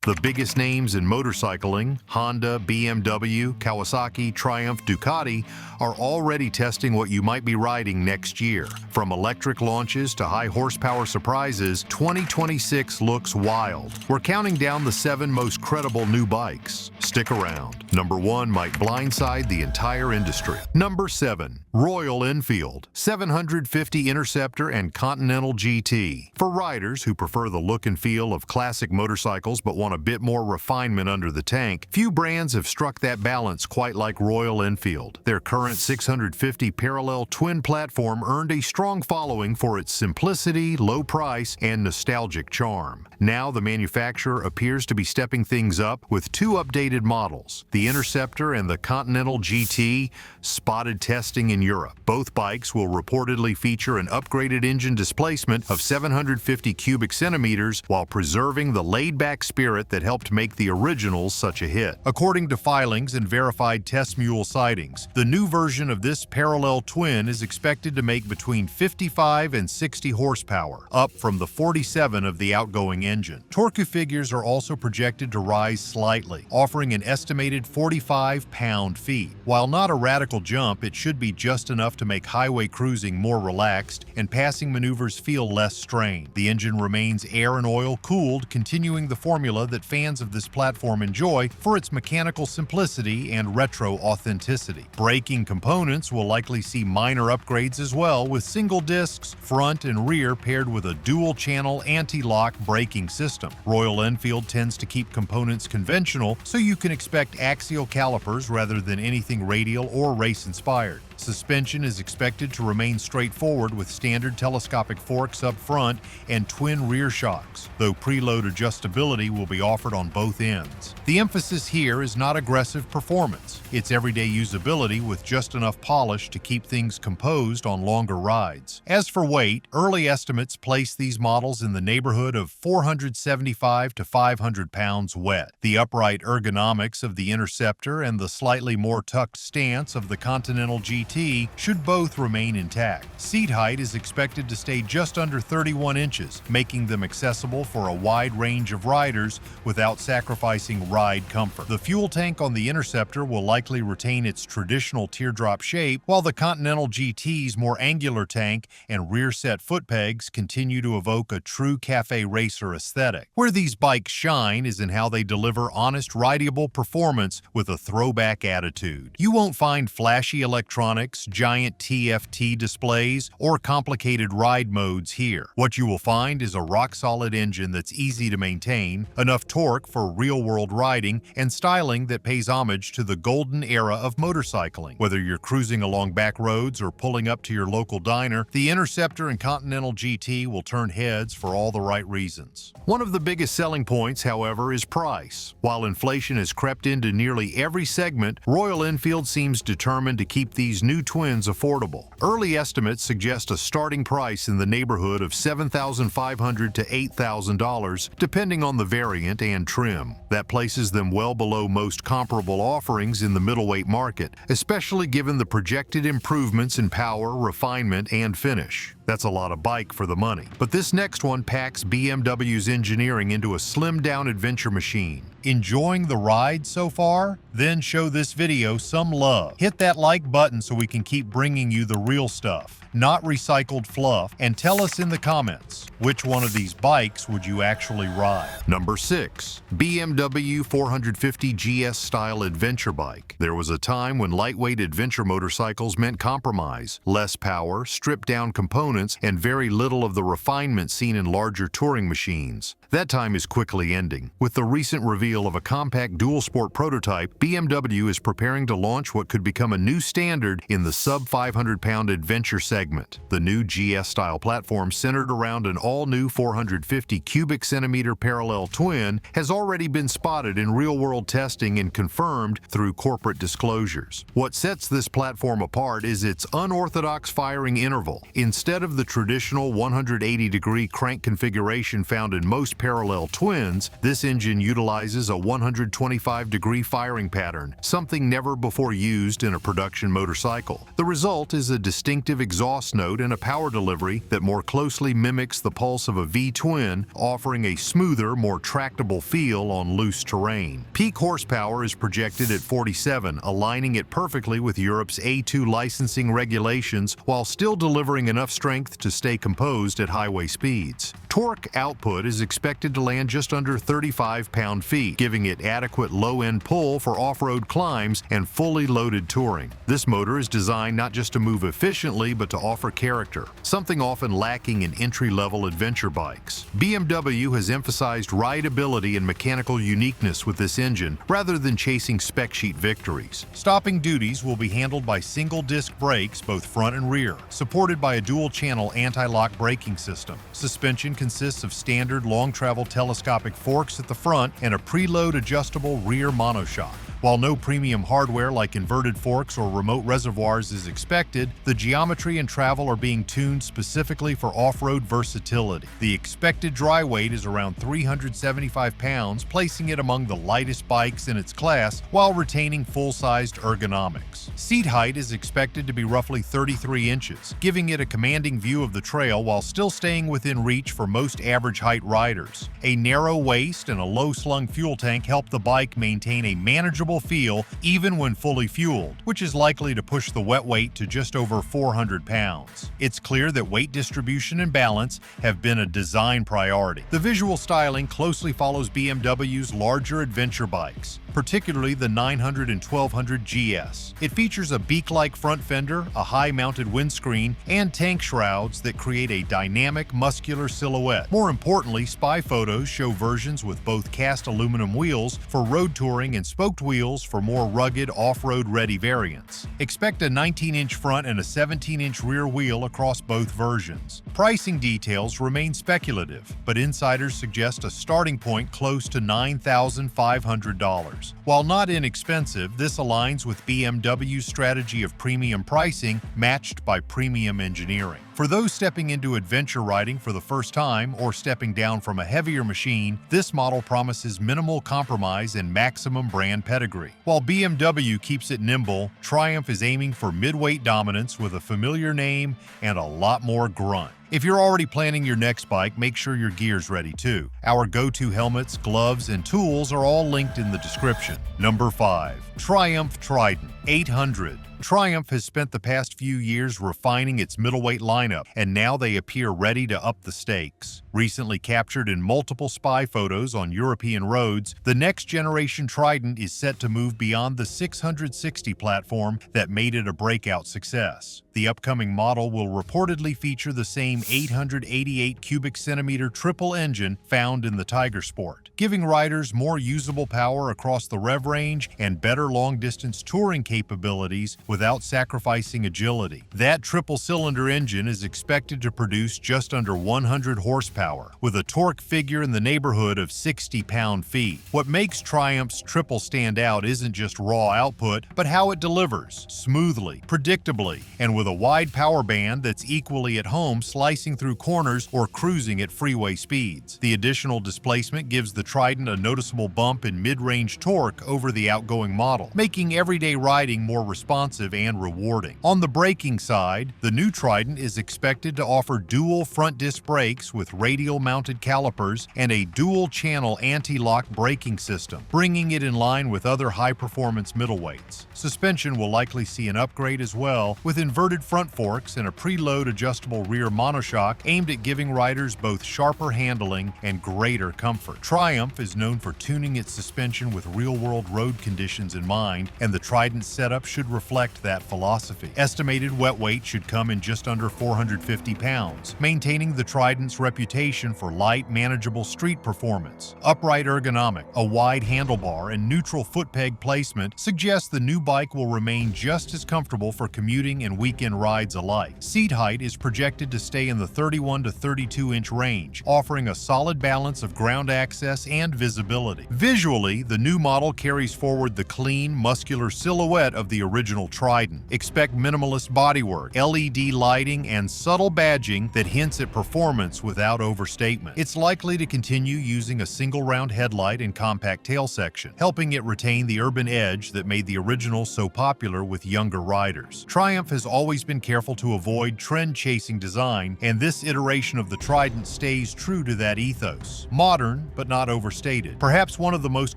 The biggest names in motorcycling, Honda, BMW, Kawasaki, Triumph, Ducati, are already testing what you might be riding next year. From electric launches to high horsepower surprises, 2026 looks wild. We're counting down the 7 most credible new bikes. Stick around. Number 1 might blindside the entire industry. Number 7. Royal Enfield 750 Interceptor and Continental GT. For riders who prefer the look and feel of classic motorcycles but want a bit more refinement under the tank, few brands have struck that balance quite like Royal Enfield. Their current 650 parallel twin platform earned a strong following for its simplicity, low price, and nostalgic charm. Now the manufacturer appears to be stepping things up with 2 updated models, the Interceptor and the Continental GT, spotted testing in Europe. Both bikes will reportedly feature an upgraded engine displacement of 750 cubic centimeters while preserving the laid-back spirit that helped make the originals such a hit. According to filings and verified test mule sightings, the new version of this parallel twin is expected to make between 55 and 60 horsepower, up from the 47 of the outgoing engine. Torque figures are also projected to rise slightly, offering an estimated 45 pound-feet. While not a radical jump, it should be just enough to make highway cruising more relaxed and passing maneuvers feel less strained. The engine remains air and oil cooled, continuing the formula that fans of this platform enjoy for its mechanical simplicity and retro authenticity. Braking components will likely see minor upgrades as well, with single discs, front and rear paired with a dual-channel anti-lock braking system. Royal Enfield tends to keep components conventional, so you can expect axial calipers rather than anything radial or race-inspired. Suspension is expected to remain straightforward with standard telescopic forks up front and twin rear shocks, though preload adjustability will be offered on both ends. The emphasis here is not aggressive performance, it's everyday usability with just enough polish to keep things composed on longer rides. As for weight, early estimates place these models in the neighborhood of 475 to 500 pounds wet. The upright ergonomics of the Interceptor and the slightly more tucked stance of the Continental GT should both remain intact. Seat height is expected to stay just under 31 inches, making them accessible for a wide range of riders without sacrificing ride comfort. The fuel tank on the Interceptor will likely retain its traditional teardrop shape, while the Continental GT's more angular tank and rear set foot pegs continue to evoke a true cafe racer aesthetic. Where these bikes shine is in how they deliver honest rideable performance with a throwback attitude. You won't find flashy electronics, giant TFT displays, or complicated ride modes here. What you will find is a rock-solid engine that's easy to maintain, enough torque for real-world riding, and styling that pays homage to the golden era of motorcycling. Whether you're cruising along back roads or pulling up to your local diner, the Interceptor and Continental GT will turn heads for all the right reasons. One of the biggest selling points, however, is price. While inflation has crept into nearly every segment, Royal Enfield seems determined to keep these new twins affordable. Early estimates suggest a starting price in the neighborhood of $7,500 to $8,000, depending on the variant and trim. That places them well below most comparable offerings in the middleweight market, especially given the projected improvements in power, refinement, and finish. That's a lot of bike for the money. But this next one packs BMW's engineering into a slimmed-down adventure machine. Enjoying the ride so far? Then show this video some love. Hit that like button so we can keep bringing you the real stuff, not recycled fluff, and tell us in the comments, which one of these bikes would you actually ride? Number 6. BMW 450 GS Style Adventure Bike. There was a time when lightweight adventure motorcycles meant compromise, less power, stripped-down components, and very little of the refinement seen in larger touring machines. That time is quickly ending. With the recent reveal of a compact dual-sport prototype, BMW is preparing to launch what could become a new standard in the sub-500-pound adventure segment. The new GS-style platform, centered around an all-new 450 cubic centimeter parallel twin, has already been spotted in real-world testing and confirmed through corporate disclosures. What sets this platform apart is its unorthodox firing interval. Instead of the traditional 180-degree crank configuration found in most parallel twins, this engine utilizes a 125-degree firing pattern, something never before used in a production motorcycle. cycle. The result is a distinctive exhaust note and a power delivery that more closely mimics the pulse of a V-twin, offering a smoother, more tractable feel on loose terrain. Peak horsepower is projected at 47, aligning it perfectly with Europe's A2 licensing regulations while still delivering enough strength to stay composed at highway speeds. Torque output is expected to land just under 35 pound-feet, giving it adequate low-end pull for off-road climbs and fully loaded touring. This motor is designed not just to move efficiently, but to offer character, something often lacking in entry-level adventure bikes. BMW has emphasized rideability and mechanical uniqueness with this engine, rather than chasing spec sheet victories. Stopping duties will be handled by single-disc brakes, both front and rear, supported by a dual-channel anti-lock braking system. Suspension consists of standard long-travel telescopic forks at the front and a preload adjustable rear monoshock. While no premium hardware like inverted forks or remote reservoirs is expected, the geometry and travel are being tuned specifically for off-road versatility. The expected dry weight is around 375 pounds, placing it among the lightest bikes in its class while retaining full-sized ergonomics. Seat height is expected to be roughly 33 inches, giving it a commanding view of the trail while still staying within reach for most average height riders. A narrow waist and a low-slung fuel tank help the bike maintain a manageable feel even when fully fueled, which is likely to push the wet weight to just over 400 pounds. It's clear that weight distribution and balance have been a design priority. The visual styling closely follows BMW's larger adventure bikes, particularly the 900 and 1200 GS. It features a beak-like front fender, a high-mounted windscreen, and tank shrouds that create a dynamic, muscular silhouette. More importantly, spy photos show versions with both cast aluminum wheels for road touring and spoked wheels for more rugged, off-road ready variants. Expect a 19-inch front and a 17-inch rear wheel across both versions. Pricing details remain speculative, but insiders suggest a starting point close to $9,500. While not inexpensive, this aligns with BMW's strategy of premium pricing matched by premium engineering. For those stepping into adventure riding for the first time or stepping down from a heavier machine, this model promises minimal compromise and maximum brand pedigree. While BMW keeps it nimble, Triumph is aiming for mid-weight dominance with a familiar name and a lot more grunt. If you're already planning your next bike, make sure your gear's ready too. Our go-to helmets, gloves, and tools are all linked in the description. Number 5. Triumph Trident 800. Triumph has spent the past few years refining its middleweight lineup, and now they appear ready to up the stakes. Recently captured in multiple spy photos on European roads, the next-generation Trident is set to move beyond the 660 platform that made it a breakout success. The upcoming model will reportedly feature the same 888 cubic centimeter triple engine found in the Tiger Sport, giving riders more usable power across the rev range and better long-distance touring capabilities without sacrificing agility. That triple-cylinder engine is expected to produce just under 100 horsepower, with a torque figure in the neighborhood of 60 pound-feet. What makes Triumph's triple stand out isn't just raw output, but how it delivers, smoothly, predictably, and with a wide power band that's equally at home slicing through corners or cruising at freeway speeds. The additional displacement gives the Trident a noticeable bump in mid-range torque over the outgoing model, making everyday riding more responsive and rewarding. On the braking side, the new Trident is expected to offer dual front disc brakes with radial-mounted calipers and a dual-channel anti-lock braking system, bringing it in line with other high-performance middleweights. Suspension will likely see an upgrade as well, with inverted front forks and a preload adjustable rear monoshock aimed at giving riders both sharper handling and greater comfort. Triumph is known for tuning its suspension with real-world road conditions in mind, and the Trident setup should reflect that philosophy. Estimated wet weight should come in just under 450 pounds, maintaining the Trident's reputation for light, manageable street performance. Upright ergonomic, a wide handlebar, and neutral foot peg placement suggest the new bike will remain just as comfortable for commuting and weekend rides alike. Seat height is projected to stay in the 31 to 32 inch range, offering a solid balance of ground access and visibility. Visually, the new model carries forward the clean, muscular silhouette of the original Trident. Expect minimalist bodywork, LED lighting, and subtle badging that hints at performance without overstatement. It's likely to continue using a single-round headlight and compact tail section, helping it retain the urban edge that made the original so popular with younger riders. Triumph has always been careful to avoid trend-chasing design, and this iteration of the Trident stays true to that ethos. Modern, but not overstated. Perhaps one of the most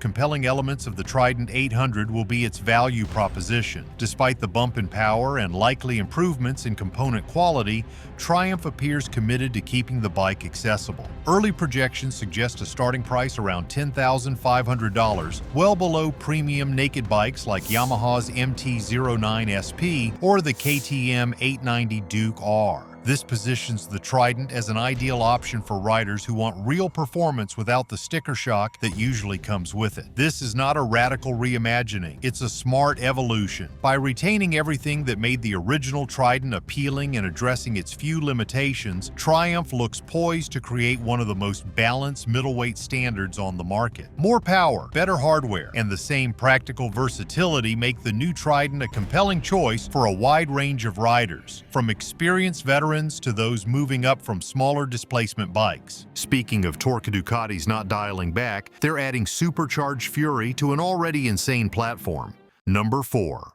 compelling elements of the Trident 800 will be its value proposition. Despite the bump in power and likely improvements in component quality, Triumph appears committed to keeping the bike accessible. Early projections suggest a starting price around $10,500, well below premium naked bikes like Yamaha's MT-09 SP or the KTM 890 Duke R. This positions the Trident as an ideal option for riders who want real performance without the sticker shock that usually comes with it. This is not a radical reimagining, it's a smart evolution. By retaining everything that made the original Trident appealing and addressing its few limitations, Triumph looks poised to create one of the most balanced middleweight standards on the market. More power, better hardware, and the same practical versatility make the new Trident a compelling choice for a wide range of riders, from experienced veterans to those moving up from smaller displacement bikes. Speaking of torque, Ducati's not dialing back, they're adding supercharged fury to an already insane platform. Number 4.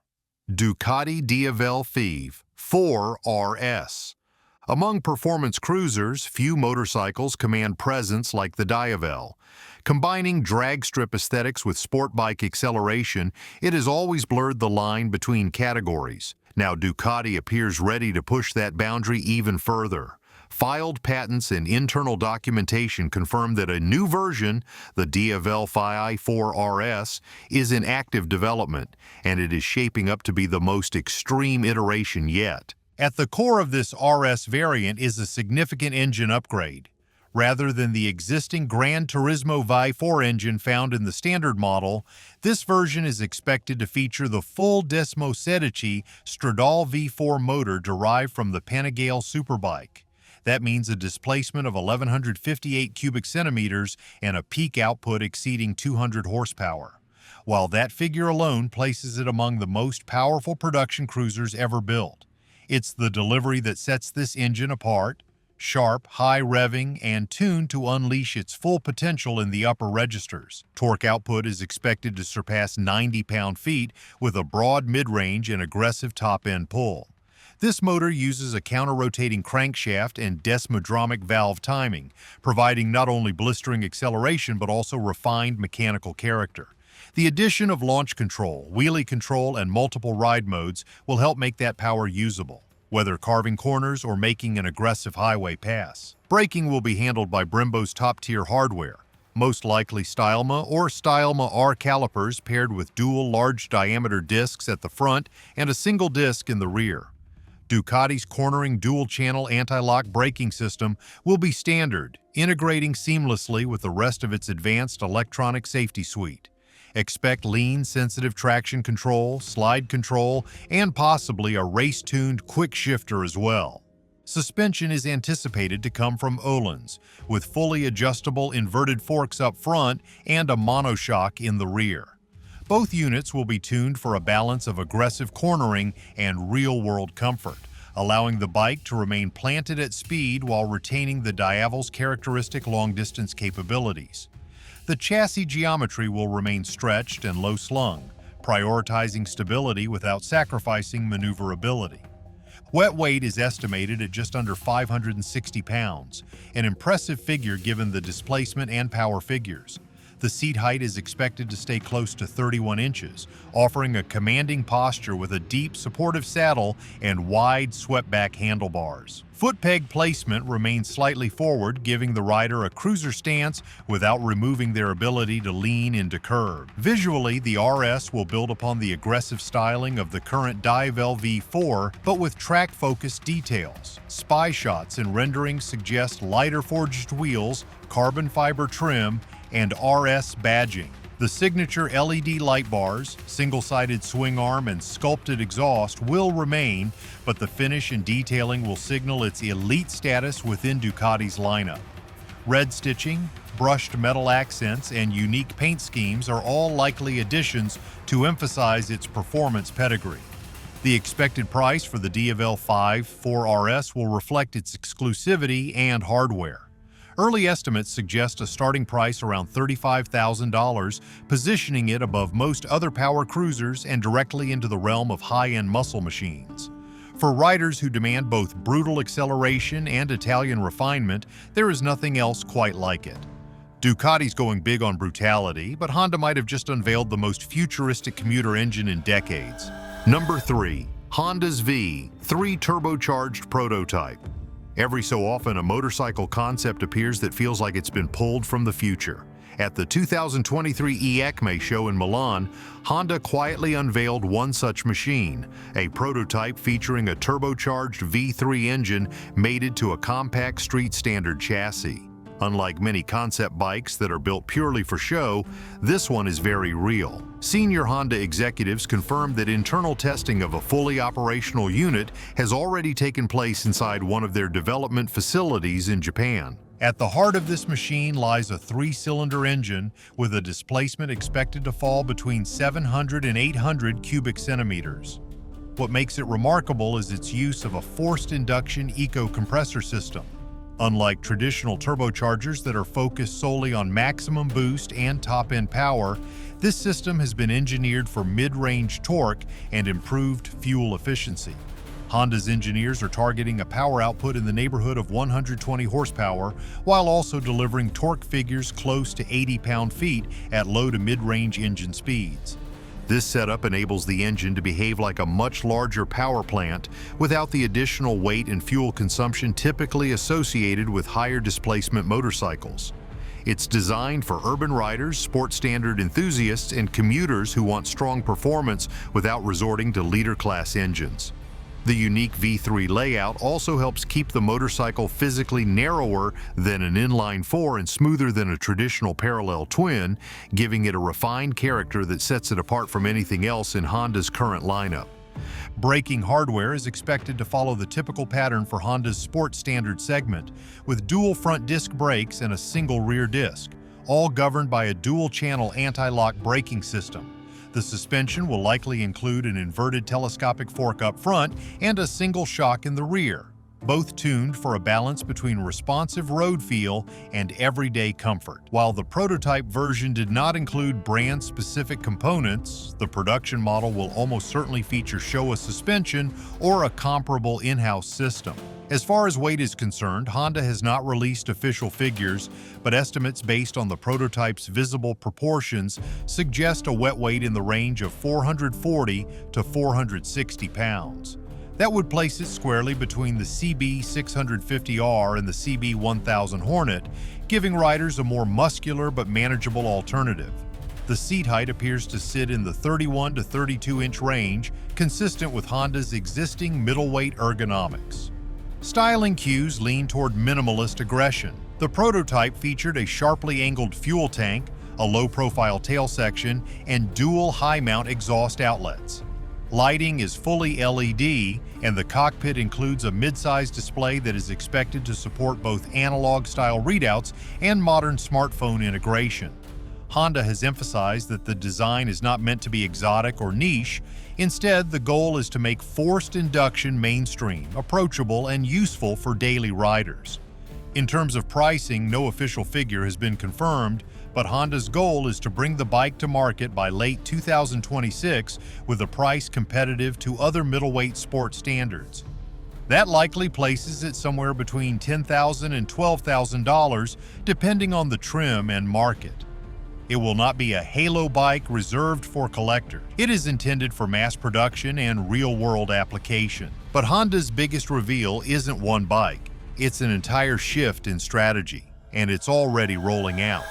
Ducati Diavel V4 RS. Among performance cruisers, few motorcycles command presence like the Diavel. Combining drag strip aesthetics with sport bike acceleration, it has always blurred the line between categories. Now Ducati appears ready to push that boundary even further. Filed patents and internal documentation confirm that a new version, the Diavel V4 RS, is in active development, and it is shaping up to be the most extreme iteration yet. At the core of this RS variant is a significant engine upgrade. Rather than the existing Gran Turismo V4 engine found in the standard model, this version is expected to feature the full Desmosedici Stradale V4 motor derived from the Panigale Superbike. That means a displacement of 1,158 cubic centimeters and a peak output exceeding 200 horsepower. While that figure alone places it among the most powerful production cruisers ever built, it's the delivery that sets this engine apart. Sharp, high revving, and tuned to unleash its full potential in the upper registers. Torque output is expected to surpass 90 pound-feet with a broad mid-range and aggressive top-end pull. This motor uses a counter-rotating crankshaft and desmodromic valve timing, providing not only blistering acceleration but also refined mechanical character. The addition of launch control, wheelie control, and multiple ride modes will help make that power usable, whether carving corners or making an aggressive highway pass. Braking will be handled by Brembo's top-tier hardware, most likely Stylema or Stylema R calipers paired with dual large-diameter discs at the front and a single disc in the rear. Ducati's cornering dual-channel anti-lock braking system will be standard, integrating seamlessly with the rest of its advanced electronic safety suite. Expect lean, sensitive traction control, slide control, and possibly a race-tuned quick shifter as well. Suspension is anticipated to come from Öhlins, with fully adjustable inverted forks up front and a monoshock in the rear. Both units will be tuned for a balance of aggressive cornering and real-world comfort, allowing the bike to remain planted at speed while retaining the Diavel's characteristic long-distance capabilities. The chassis geometry will remain stretched and low-slung, prioritizing stability without sacrificing maneuverability. Wet weight is estimated at just under 560 pounds, an impressive figure given the displacement and power figures. The seat height is expected to stay close to 31 inches, offering a commanding posture with a deep, supportive saddle and wide, swept-back handlebars. Foot peg placement remains slightly forward, giving the rider a cruiser stance without removing their ability to lean into curve. Visually, the RS will build upon the aggressive styling of the current Diavel V4, but with track-focused details. Spy shots and renderings suggest lighter forged wheels, carbon fiber trim, and RS badging. The signature LED light bars, single-sided swing arm, and sculpted exhaust will remain, but the finish and detailing will signal its elite status within Ducati's lineup. Red stitching, brushed metal accents, and unique paint schemes are all likely additions to emphasize its performance pedigree. The expected price for the Diavel V4 RS will reflect its exclusivity and hardware. Early estimates suggest a starting price around $35,000, positioning it above most other power cruisers and directly into the realm of high-end muscle machines. For riders who demand both brutal acceleration and Italian refinement, there is nothing else quite like it. Ducati's going big on brutality, but Honda might have just unveiled the most futuristic commuter engine in decades. Number 3. Honda's V3 turbocharged prototype. Every so often, a motorcycle concept appears that feels like it's been pulled from the future. At the 2023 EICMA show in Milan, Honda quietly unveiled one such machine, a prototype featuring a turbocharged V3 engine mated to a compact street-standard chassis. Unlike many concept bikes that are built purely for show, this one is very real. Senior Honda executives confirmed that internal testing of a fully operational unit has already taken place inside one of their development facilities in Japan. At the heart of this machine lies a 3-cylinder engine with a displacement expected to fall between 700 and 800 cubic centimeters. What makes it remarkable is its use of a forced induction eco-compressor system. Unlike traditional turbochargers that are focused solely on maximum boost and top-end power, this system has been engineered for mid-range torque and improved fuel efficiency. Honda's engineers are targeting a power output in the neighborhood of 120 horsepower, while also delivering torque figures close to 80 pound-feet at low to mid-range engine speeds. This setup enables the engine to behave like a much larger power plant without the additional weight and fuel consumption typically associated with higher displacement motorcycles. It's designed for urban riders, sports standard enthusiasts, and commuters who want strong performance without resorting to leader-class engines. The unique V3 layout also helps keep the motorcycle physically narrower than an inline-4 and smoother than a traditional parallel twin, giving it a refined character that sets it apart from anything else in Honda's current lineup. Braking hardware is expected to follow the typical pattern for Honda's sports standard segment, with dual front disc brakes and a single rear disc, all governed by a dual-channel anti-lock braking system. The suspension will likely include an inverted telescopic fork up front and a single shock in the rear, both tuned for a balance between responsive road feel and everyday comfort. While the prototype version did not include brand-specific components, the production model will almost certainly feature Showa suspension or a comparable in-house system. As far as weight is concerned, Honda has not released official figures, but estimates based on the prototype's visible proportions suggest a wet weight in the range of 440 to 460 pounds. That would place it squarely between the CB650R and the CB1000 Hornet, giving riders a more muscular but manageable alternative. The seat height appears to sit in the 31 to 32-inch range, consistent with Honda's existing middleweight ergonomics. Styling cues lean toward minimalist aggression. The prototype featured a sharply angled fuel tank, a low-profile tail section, and dual high-mount exhaust outlets. Lighting is fully LED, and the cockpit includes a mid-size display that is expected to support both analog-style readouts and modern smartphone integration. Honda has emphasized that the design is not meant to be exotic or niche. Instead, the goal is to make forced induction mainstream, approachable, and useful for daily riders. In terms of pricing, no official figure has been confirmed, but Honda's goal is to bring the bike to market by late 2026 with a price competitive to other middleweight sport standards. That likely places it somewhere between $10,000 and $12,000, depending on the trim and market. It will not be a halo bike reserved for collectors. It is intended for mass production and real-world application. But Honda's biggest reveal isn't one bike. It's an entire shift in strategy, and it's already rolling out.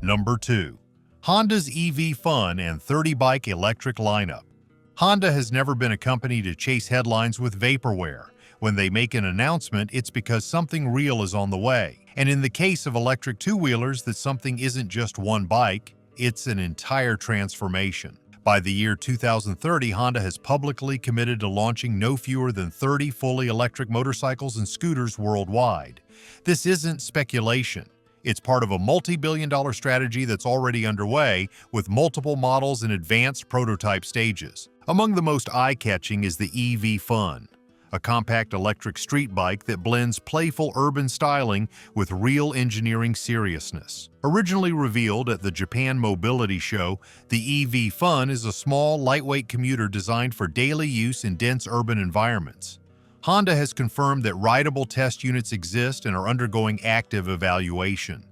Number 2. Honda's EV Fun and 30-bike electric lineup. Honda has never been a company to chase headlines with vaporware. When they make an announcement, it's because something real is on the way. And in the case of electric two-wheelers, that something isn't just one bike, it's an entire transformation. By the year 2030, Honda has publicly committed to launching no fewer than 30 fully electric motorcycles and scooters worldwide. This isn't speculation. It's part of a multi-billion-dollar strategy that's already underway, with multiple models in advanced prototype stages. Among the most eye-catching is the EV Fun, a compact electric street bike that blends playful urban styling with real engineering seriousness. Originally revealed at the Japan Mobility Show, the EV Fun is a small, lightweight commuter designed for daily use in dense urban environments. Honda has confirmed that rideable test units exist and are undergoing active evaluation.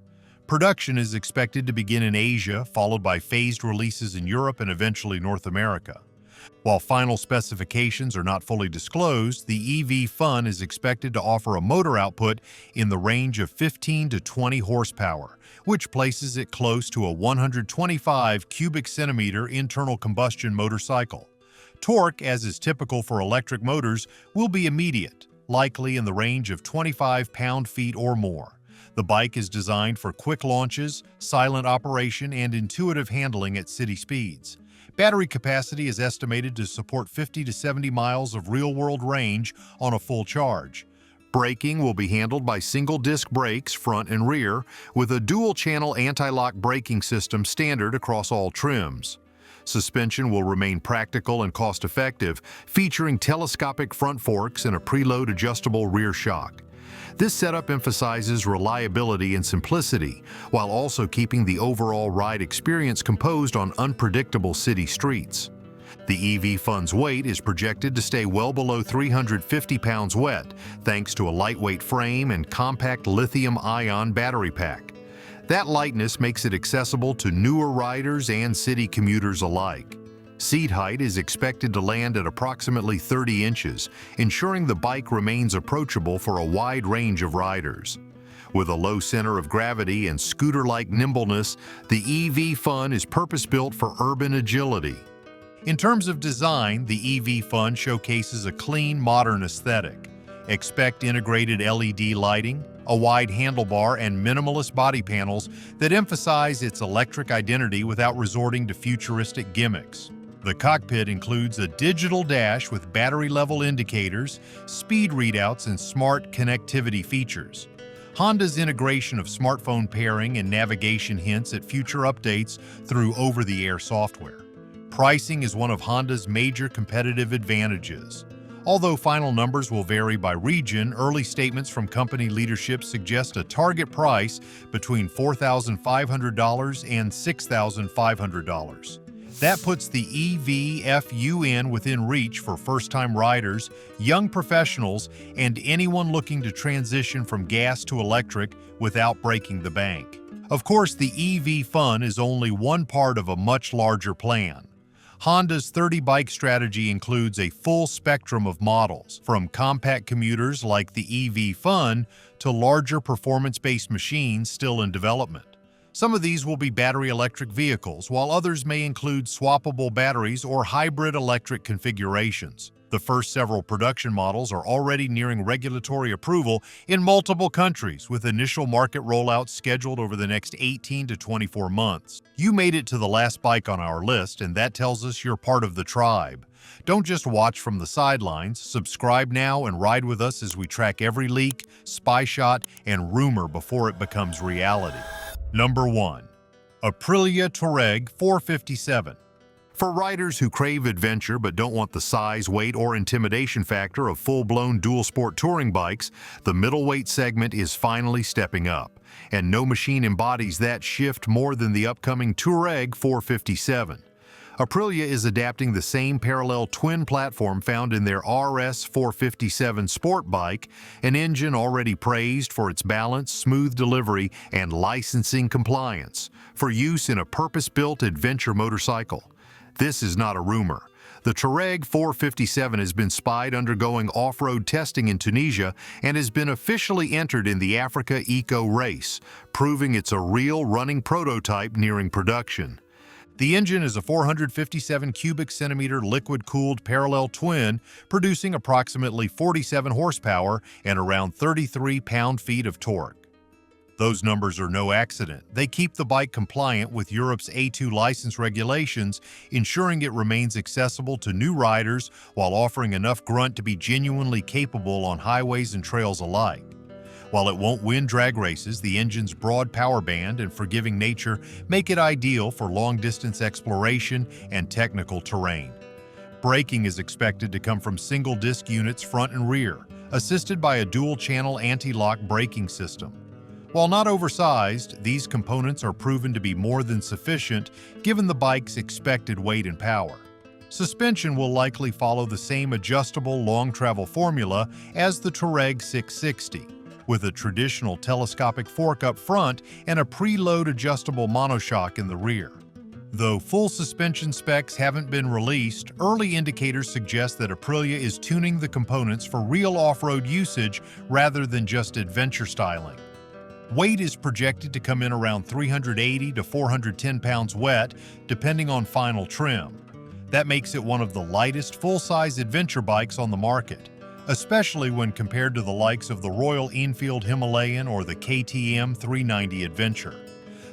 Production is expected to begin in Asia, followed by phased releases in Europe and eventually North America. While final specifications are not fully disclosed, the EV Fun is expected to offer a motor output in the range of 15 to 20 horsepower, which places it close to a 125 cubic centimeter internal combustion motorcycle. Torque, as is typical for electric motors, will be immediate, likely in the range of 25 pound-feet or more. The bike is designed for quick launches, silent operation, and intuitive handling at city speeds. Battery capacity is estimated to support 50 to 70 miles of real-world range on a full charge. Braking will be handled by single-disc brakes, front and rear, with a dual-channel anti-lock braking system standard across all trims. Suspension will remain practical and cost-effective, featuring telescopic front forks and a preload adjustable rear shock. This setup emphasizes reliability and simplicity, while also keeping the overall ride experience composed on unpredictable city streets. The EV Fun's weight is projected to stay well below 350 pounds wet, thanks to a lightweight frame and compact lithium-ion battery pack. That lightness makes it accessible to newer riders and city commuters alike. Seat height is expected to land at approximately 30 inches, ensuring the bike remains approachable for a wide range of riders. With a low center of gravity and scooter-like nimbleness, the EV Fun is purpose-built for urban agility. In terms of design, the EV Fun showcases a clean, modern aesthetic. Expect integrated LED lighting, a wide handlebar, and minimalist body panels that emphasize its electric identity without resorting to futuristic gimmicks. The cockpit includes a digital dash with battery-level indicators, speed readouts, and smart connectivity features. Honda's integration of smartphone pairing and navigation hints at future updates through over-the-air software. Pricing is one of Honda's major competitive advantages. Although final numbers will vary by region, early statements from company leadership suggest a target price between $4,500 and $6,500. That puts the EV Fun within reach for first-time riders, young professionals, and anyone looking to transition from gas to electric without breaking the bank. Of course, the EV Fun is only one part of a much larger plan. Honda's 30-bike strategy includes a full spectrum of models, from compact commuters like the EV Fun to larger performance-based machines still in development. Some of these will be battery electric vehicles, while others may include swappable batteries or hybrid electric configurations. The first several production models are already nearing regulatory approval in multiple countries, with initial market rollouts scheduled over the next 18 to 24 months. You made it to the last bike on our list, and that tells us you're part of the tribe. Don't just watch from the sidelines. Subscribe now and ride with us as we track every leak, spy shot, and rumor before it becomes reality. Number 1. Aprilia Tuareg 457. For riders who crave adventure but don't want the size, weight, or intimidation factor of full-blown dual-sport touring bikes, the middleweight segment is finally stepping up, and no machine embodies that shift more than the upcoming Tuareg 457. Aprilia is adapting the same parallel twin platform found in their RS 457 sport bike, an engine already praised for its balance, smooth delivery, and licensing compliance, for use in a purpose-built adventure motorcycle. This is not a rumor. The Tuareg 457 has been spied undergoing off-road testing in Tunisia and has been officially entered in the Africa Eco Race, proving it's a real running prototype nearing production. The engine is a 457 cubic centimeter liquid-cooled parallel twin, producing approximately 47 horsepower and around 33 pound-feet of torque. Those numbers are no accident. They keep the bike compliant with Europe's A2 license regulations, ensuring it remains accessible to new riders while offering enough grunt to be genuinely capable on highways and trails alike. While it won't win drag races, the engine's broad power band and forgiving nature make it ideal for long-distance exploration and technical terrain. Braking is expected to come from single-disc units front and rear, assisted by a dual-channel anti-lock braking system. While not oversized, these components are proven to be more than sufficient given the bike's expected weight and power. Suspension will likely follow the same adjustable long-travel formula as the Tuareg 660, with a traditional telescopic fork up front and a preload adjustable monoshock in the rear. Though full suspension specs haven't been released, early indicators suggest that Aprilia is tuning the components for real off-road usage rather than just adventure styling. Weight is projected to come in around 380 to 410 pounds wet, depending on final trim. That makes it one of the lightest full-size adventure bikes on the market, especially when compared to the likes of the Royal Enfield Himalayan or the KTM 390 Adventure.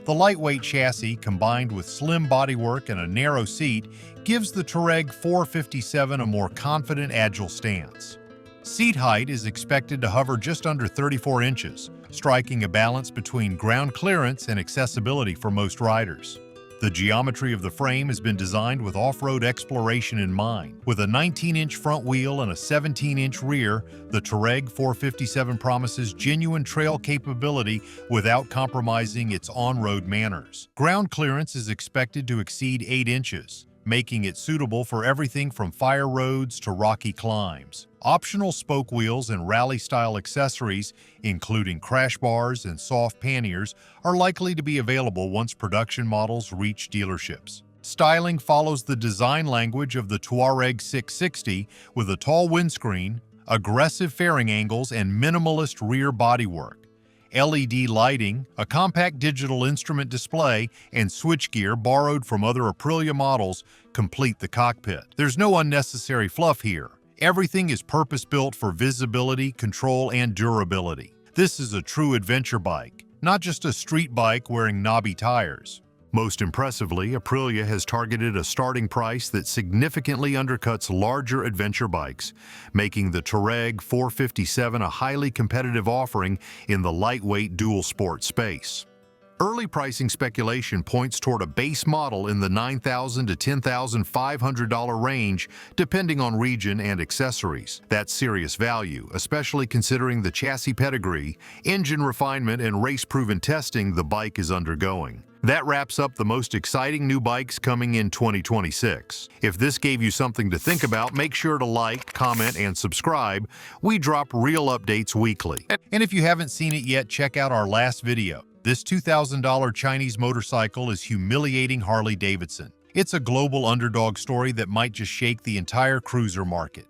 The lightweight chassis, combined with slim bodywork and a narrow seat, gives the Tuareg 457 a more confident, agile stance. Seat height is expected to hover just under 34 inches, striking a balance between ground clearance and accessibility for most riders. The geometry of the frame has been designed with off-road exploration in mind. With a 19-inch front wheel and a 17-inch rear, the Tuareg 457 promises genuine trail capability without compromising its on-road manners. Ground clearance is expected to exceed 8 inches, making it suitable for everything from fire roads to rocky climbs. Optional spoke wheels and rally-style accessories, including crash bars and soft panniers, are likely to be available once production models reach dealerships. Styling follows the design language of the Tuareg 660 with a tall windscreen, aggressive fairing angles, and minimalist rear bodywork. LED lighting, a compact digital instrument display, and switchgear borrowed from other Aprilia models complete the cockpit. There's no unnecessary fluff here. Everything is purpose-built for visibility, control, and durability. This is a true adventure bike, not just a street bike wearing knobby tires. Most impressively, Aprilia has targeted a starting price that significantly undercuts larger adventure bikes, making the Tuareg 457 a highly competitive offering in the lightweight dual sport space. Early pricing speculation points toward a base model in the $9,000 to $10,500 range, depending on region and accessories. That's serious value, especially considering the chassis pedigree, engine refinement, and race-proven testing the bike is undergoing. That wraps up the most exciting new bikes coming in 2026. If this gave you something to think about, make sure to like, comment, and subscribe. We drop real updates weekly. And if you haven't seen it yet, check out our last video. This $2,000 Chinese motorcycle is humiliating Harley-Davidson. It's a global underdog story that might just shake the entire cruiser market.